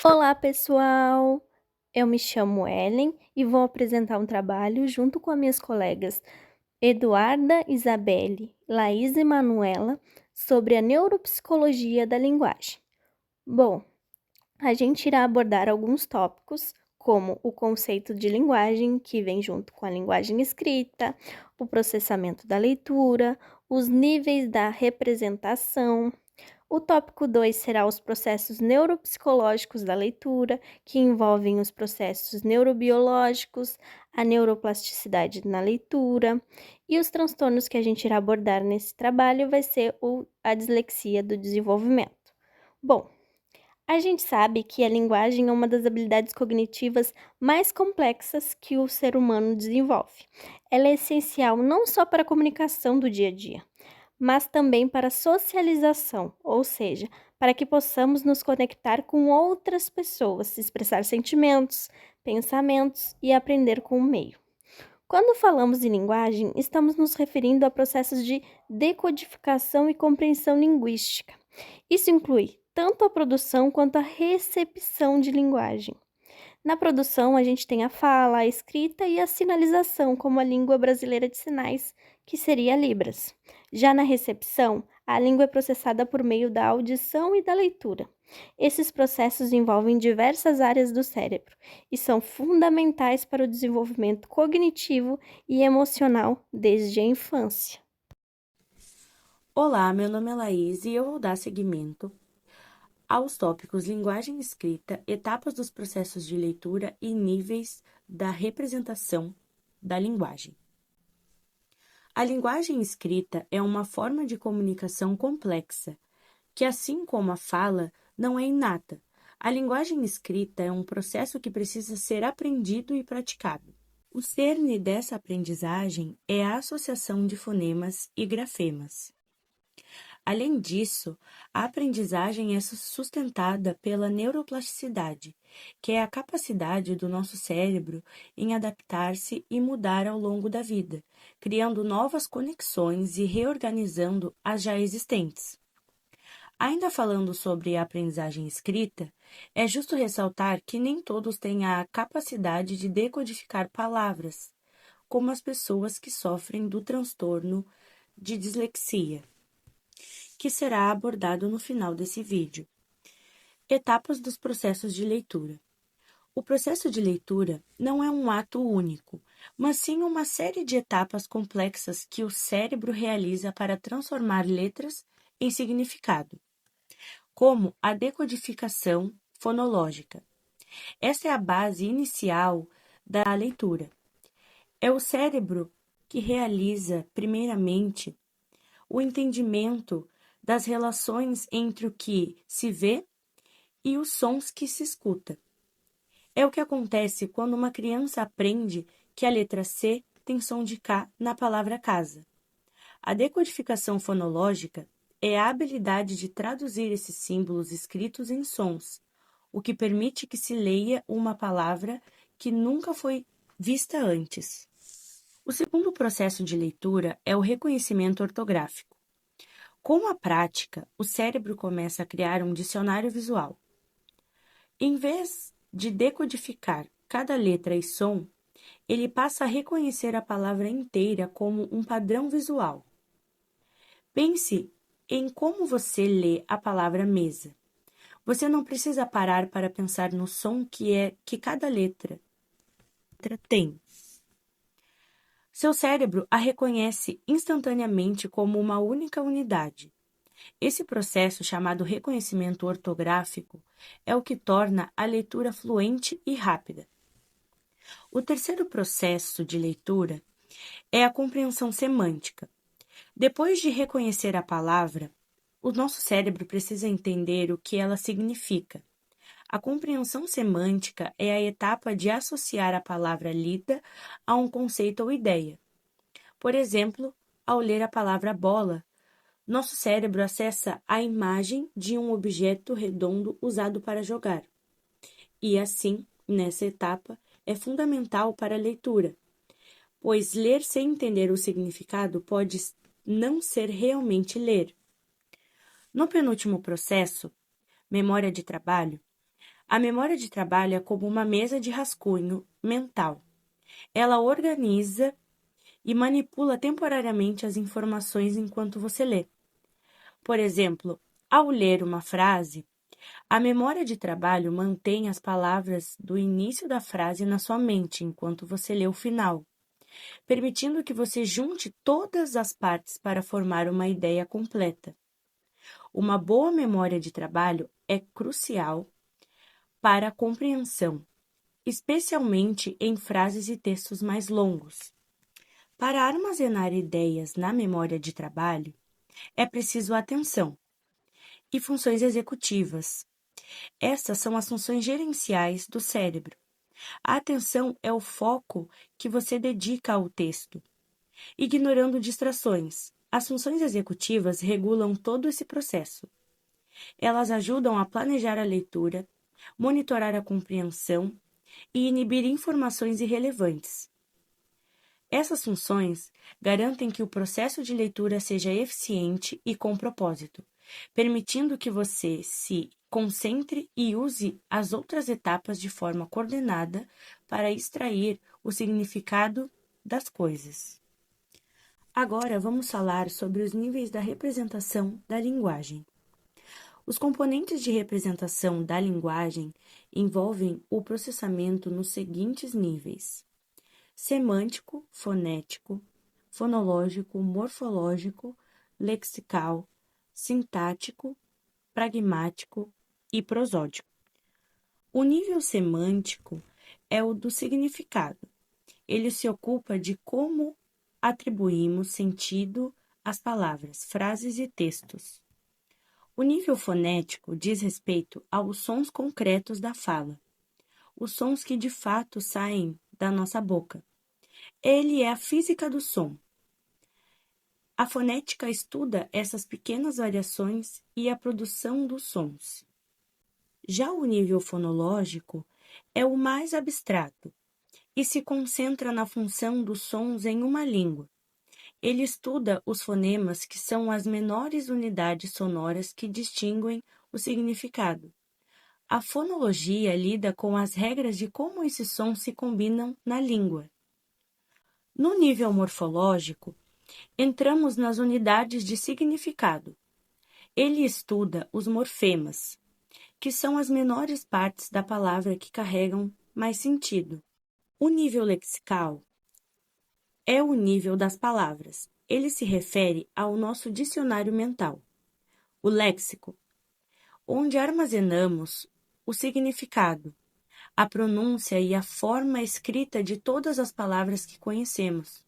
Olá, pessoal! Eu me chamo Ellen e vou apresentar um trabalho junto com as minhas colegas Eduarda, Isabelle, Laís e Manuela sobre a neuropsicologia da linguagem. Bom, a gente irá abordar alguns tópicos, como o conceito de linguagem, que vem junto com a linguagem escrita, o processamento da leitura, os níveis da representação. O tópico 2 será os processos neuropsicológicos da leitura, que envolvem os processos neurobiológicos, a neuroplasticidade na leitura, e os transtornos que a gente irá abordar nesse trabalho vai ser a dislexia do desenvolvimento. Bom, a gente sabe que a linguagem é uma das habilidades cognitivas mais complexas que o ser humano desenvolve. Ela é essencial não só para a comunicação do dia a dia, mas também para a socialização, ou seja, para que possamos nos conectar com outras pessoas, expressar sentimentos, pensamentos e aprender com o meio. Quando falamos em linguagem, estamos nos referindo a processos de decodificação e compreensão linguística. Isso inclui tanto a produção quanto a recepção de linguagem. Na produção, a gente tem a fala, a escrita e a sinalização, como a língua brasileira de sinais, que seria a Libras. Já na recepção, a língua é processada por meio da audição e da leitura. Esses processos envolvem diversas áreas do cérebro e são fundamentais para o desenvolvimento cognitivo e emocional desde a infância. Olá, meu nome é Laís e eu vou dar seguimento aos tópicos linguagem escrita, etapas dos processos de leitura e níveis da representação da linguagem. A linguagem escrita é uma forma de comunicação complexa, que, assim como a fala, não é inata. A linguagem escrita é um processo que precisa ser aprendido e praticado. O cerne dessa aprendizagem é a associação de fonemas e grafemas. Além disso, a aprendizagem é sustentada pela neuroplasticidade, que é a capacidade do nosso cérebro em adaptar-se e mudar ao longo da vida, criando novas conexões e reorganizando as já existentes. Ainda falando sobre a aprendizagem escrita, é justo ressaltar que nem todos têm a capacidade de decodificar palavras, como as pessoas que sofrem do transtorno de dislexia, que será abordado no final desse vídeo. Etapas dos processos de leitura. O processo de leitura não é um ato único, mas sim uma série de etapas complexas que o cérebro realiza para transformar letras em significado, como a decodificação fonológica. Essa é a base inicial da leitura. É o cérebro que realiza, primeiramente, o entendimento das relações entre o que se vê e os sons que se escuta. É o que acontece quando uma criança aprende que a letra C tem som de K na palavra casa. A decodificação fonológica é a habilidade de traduzir esses símbolos escritos em sons, o que permite que se leia uma palavra que nunca foi vista antes. O segundo processo de leitura é o reconhecimento ortográfico. Com a prática, o cérebro começa a criar um dicionário visual. Em vez de decodificar cada letra e som, ele passa a reconhecer a palavra inteira como um padrão visual. Pense em como você lê a palavra mesa. Você não precisa parar para pensar no som que cada letra tem. Seu cérebro a reconhece instantaneamente como uma única unidade. Esse processo, chamado reconhecimento ortográfico, é o que torna a leitura fluente e rápida. O terceiro processo de leitura é a compreensão semântica. Depois de reconhecer a palavra, o nosso cérebro precisa entender o que ela significa. A compreensão semântica é a etapa de associar a palavra lida a um conceito ou ideia. Por exemplo, ao ler a palavra bola, nosso cérebro acessa a imagem de um objeto redondo usado para jogar. E assim, nessa etapa, é fundamental para a leitura, pois ler sem entender o significado pode não ser realmente ler. No penúltimo processo, memória de trabalho, A memória de trabalho é como uma mesa de rascunho mental. Ela organiza e manipula temporariamente as informações enquanto você lê. Por exemplo, ao ler uma frase, a memória de trabalho mantém as palavras do início da frase na sua mente enquanto você lê o final, permitindo que você junte todas as partes para formar uma ideia completa. Uma boa memória de trabalho é crucial para a compreensão, especialmente em frases e textos mais longos. Para armazenar ideias na memória de trabalho, é preciso atenção e funções executivas. Estas são as funções gerenciais do cérebro. A atenção é o foco que você dedica ao texto, ignorando distrações. As funções executivas regulam todo esse processo. Elas ajudam a planejar a leitura, monitorar a compreensão e inibir informações irrelevantes. Essas funções garantem que o processo de leitura seja eficiente e com propósito, permitindo que você se concentre e use as outras etapas de forma coordenada para extrair o significado das coisas. Agora vamos falar sobre os níveis da representação da linguagem. Os componentes de representação da linguagem envolvem o processamento nos seguintes níveis: semântico, fonético, fonológico, morfológico, lexical, sintático, pragmático e prosódico. O nível semântico é o do significado. Ele se ocupa de como atribuímos sentido às palavras, frases e textos. O nível fonético diz respeito aos sons concretos da fala, os sons que de fato saem da nossa boca. Ele é a física do som. A fonética estuda essas pequenas variações e a produção dos sons. Já o nível fonológico é o mais abstrato e se concentra na função dos sons em uma língua. Ele estuda os fonemas, que são as menores unidades sonoras que distinguem o significado. A fonologia lida com as regras de como esses sons se combinam na língua. No nível morfológico, entramos nas unidades de significado. Ele estuda os morfemas, que são as menores partes da palavra que carregam mais sentido. O nível lexical é o nível das palavras. Ele se refere ao nosso dicionário mental, o léxico, onde armazenamos o significado, a pronúncia e a forma escrita de todas as palavras que conhecemos.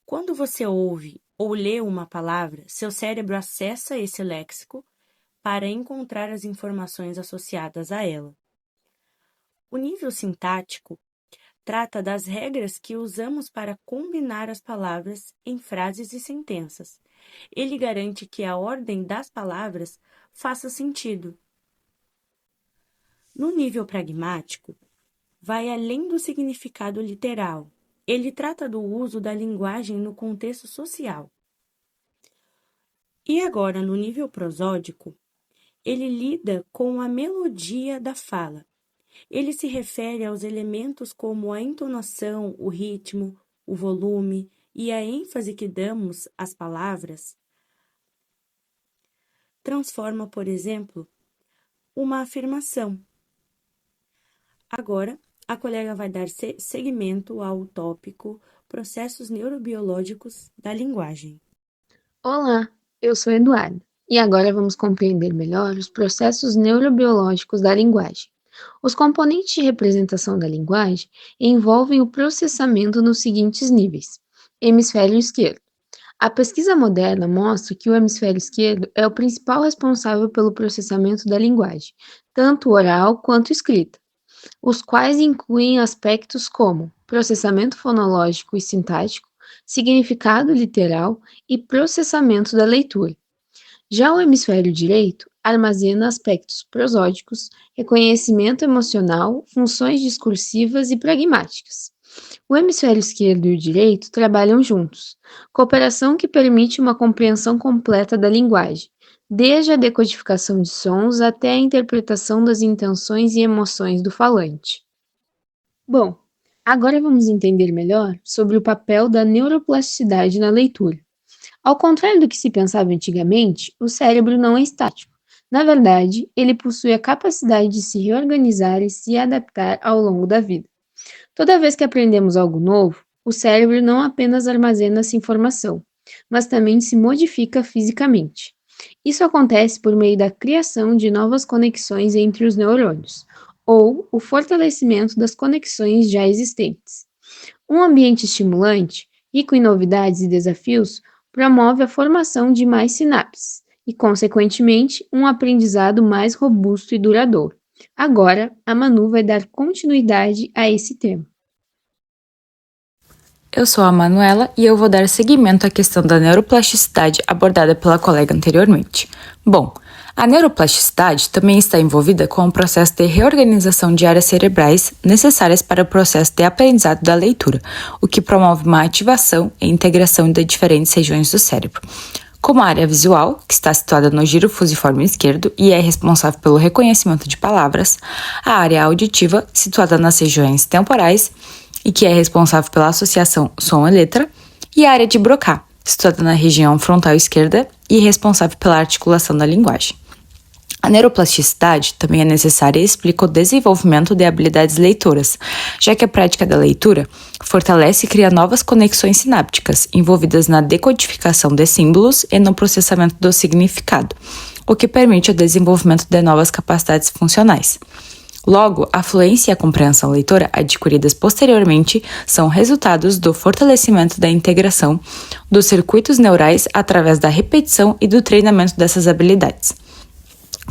Quando você ouve ou lê uma palavra, seu cérebro acessa esse léxico para encontrar as informações associadas a ela. O nível sintático trata das regras que usamos para combinar as palavras em frases e sentenças. Ele garante que a ordem das palavras faça sentido. No nível pragmático, vai além do significado literal. Ele trata do uso da linguagem no contexto social. E agora, no nível prosódico, ele lida com a melodia da fala. Ele se refere aos elementos como a entonação, o ritmo, o volume e a ênfase que damos às palavras. Transforma, por exemplo, uma afirmação. Agora, a colega vai dar seguimento ao tópico processos neurobiológicos da linguagem. Olá, eu sou Eduardo e agora vamos compreender melhor os processos neurobiológicos da linguagem. Os componentes de representação da linguagem envolvem o processamento nos seguintes níveis: hemisfério esquerdo. A pesquisa moderna mostra que o hemisfério esquerdo é o principal responsável pelo processamento da linguagem, tanto oral quanto escrita, os quais incluem aspectos como processamento fonológico e sintático, significado literal e processamento da leitura. Já o hemisfério direito armazena aspectos prosódicos, reconhecimento emocional, funções discursivas e pragmáticas. O hemisfério esquerdo e o direito trabalham juntos, cooperação que permite uma compreensão completa da linguagem, desde a decodificação de sons até a interpretação das intenções e emoções do falante. Bom, agora vamos entender melhor sobre o papel da neuroplasticidade na leitura. Ao contrário do que se pensava antigamente, o cérebro não é estático. Na verdade, ele possui a capacidade de se reorganizar e se adaptar ao longo da vida. Toda vez que aprendemos algo novo, o cérebro não apenas armazena essa informação, mas também se modifica fisicamente. Isso acontece por meio da criação de novas conexões entre os neurônios, ou o fortalecimento das conexões já existentes. Um ambiente estimulante, rico em novidades e desafios, promove a formação de mais sinapses e, consequentemente, um aprendizado mais robusto e duradouro. Agora, a Manu vai dar continuidade a esse tema. Eu sou a Manuela e eu vou dar seguimento à questão da neuroplasticidade abordada pela colega anteriormente. Bom, a neuroplasticidade também está envolvida com o processo de reorganização de áreas cerebrais necessárias para o processo de aprendizado da leitura, o que promove uma ativação e integração de diferentes regiões do cérebro. Como a área visual, que está situada no giro fusiforme esquerdo e é responsável pelo reconhecimento de palavras, a área auditiva, situada nas regiões temporais, e que é responsável pela associação som e letra, e a área de Broca, situada na região frontal esquerda e responsável pela articulação da linguagem. A neuroplasticidade também é necessária e explica o desenvolvimento de habilidades leitoras, já que a prática da leitura fortalece e cria novas conexões sinápticas envolvidas na decodificação de símbolos e no processamento do significado, o que permite o desenvolvimento de novas capacidades funcionais. Logo, a fluência e a compreensão leitora adquiridas posteriormente são resultados do fortalecimento da integração dos circuitos neurais através da repetição e do treinamento dessas habilidades.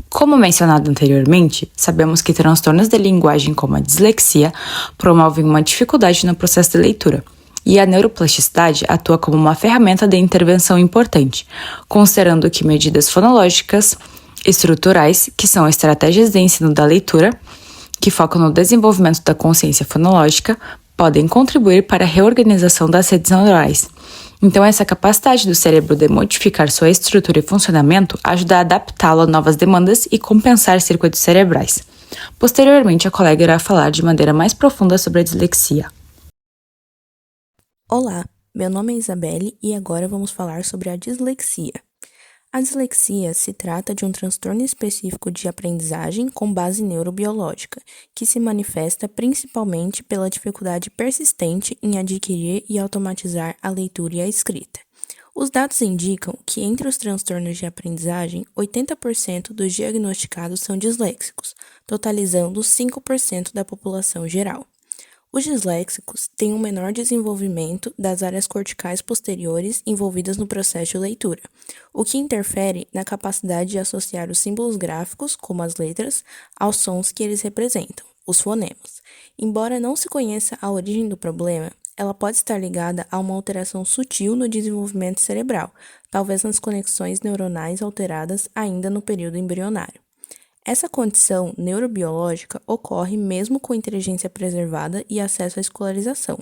Como mencionado anteriormente, sabemos que transtornos de linguagem como a dislexia promovem uma dificuldade no processo de leitura, e a neuroplasticidade atua como uma ferramenta de intervenção importante, considerando que medidas fonológicas estruturais, que são estratégias de ensino da leitura, que focam no desenvolvimento da consciência fonológica, podem contribuir para a reorganização das redes neurais. Então, essa capacidade do cérebro de modificar sua estrutura e funcionamento ajuda a adaptá-lo a novas demandas e compensar circuitos cerebrais. Posteriormente, a colega irá falar de maneira mais profunda sobre a dislexia. Olá, meu nome é Isabelle e agora vamos falar sobre a dislexia. A dislexia se trata de um transtorno específico de aprendizagem com base neurobiológica, que se manifesta principalmente pela dificuldade persistente em adquirir e automatizar a leitura e a escrita. Os dados indicam que entre os transtornos de aprendizagem, 80% dos diagnosticados são disléxicos, totalizando 5% da população geral. Os disléxicos têm um menor desenvolvimento das áreas corticais posteriores envolvidas no processo de leitura, o que interfere na capacidade de associar os símbolos gráficos, como as letras, aos sons que eles representam, os fonemas. Embora não se conheça a origem do problema, ela pode estar ligada a uma alteração sutil no desenvolvimento cerebral, talvez nas conexões neuronais alteradas ainda no período embrionário. Essa condição neurobiológica ocorre mesmo com inteligência preservada e acesso à escolarização.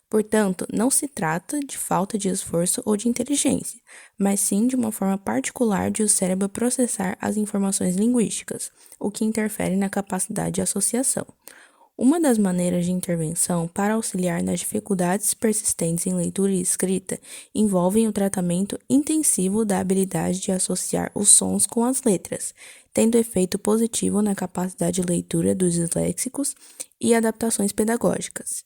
Portanto, não se trata de falta de esforço ou de inteligência, mas sim de uma forma particular de o cérebro processar as informações linguísticas, o que interfere na capacidade de associação. Uma das maneiras de intervenção para auxiliar nas dificuldades persistentes em leitura e escrita envolve o tratamento intensivo da habilidade de associar os sons com as letras, tendo efeito positivo na capacidade de leitura dos disléxicos e adaptações pedagógicas.